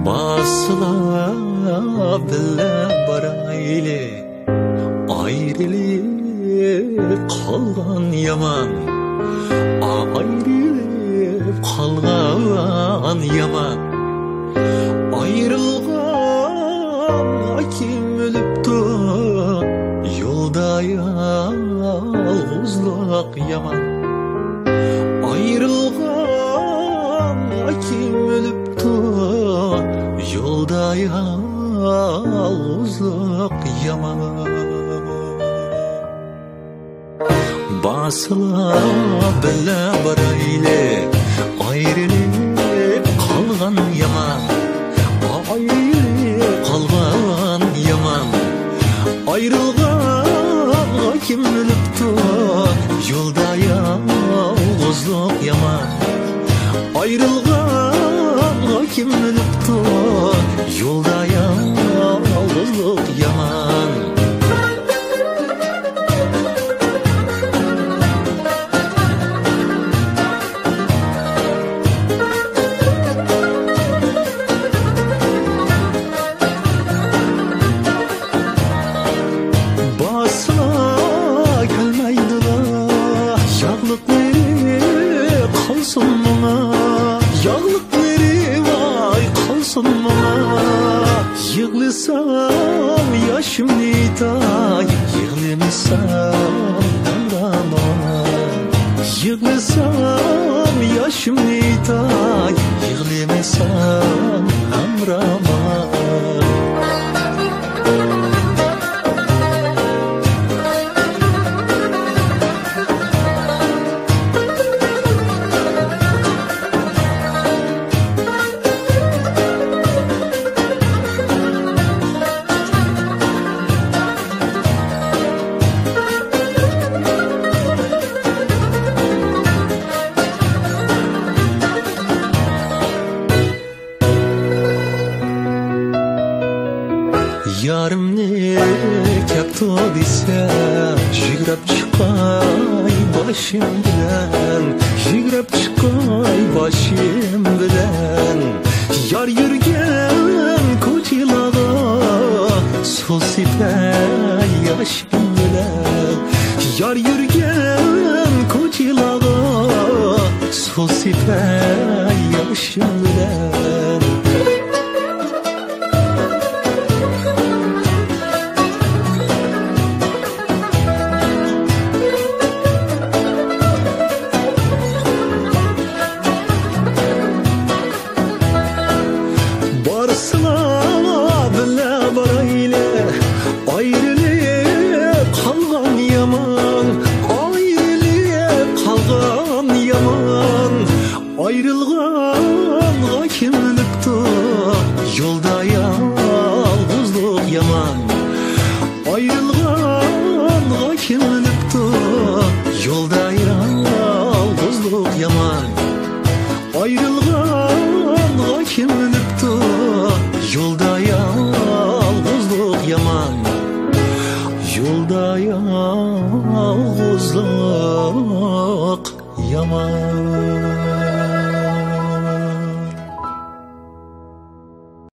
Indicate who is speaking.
Speaker 1: Basıla bile baraylı, ayrılıp kalgan yaman, ayrılıp kalgan yaman. Ayrılgan kim ölüptü, yolda yalnızlık yaman. Ayrılgan kim ölüptü, yolda yalnızlık yaman. Basıla bile baraylı, ayrılıp kalgan yaman, ayrılıp kalgan yaman. Ayrılgan kim ölüptü, yolda yalnızlık yaman. Ayrılgan kim ölüptü, yolda yalnızlık yaman. Yığlısam yaşım nitay, yığlamasam amraman. Yığlısam yaşım nitay, yığlamasam amraman. Yarım ne kapto dese, jigrab çıkay başım bilen, jigrab çıkay başım bilen. Yar yürgen koçilaga, sol sipay yaşım bilen. Yar yürgen koçilaga, sol sipay yaşım bilen. Ayrılıp kalgan yaman, ayrılıp kalgan yaman. Ayrılgan kim ölüptü, yolda yalnızlık yaman. Ayrılgan kim ölüptü, yolda yalnızlık yaman. Ayrılgan kim ölüptü, yolda yalnızlık yaman. Yolda yalnızlık yaman.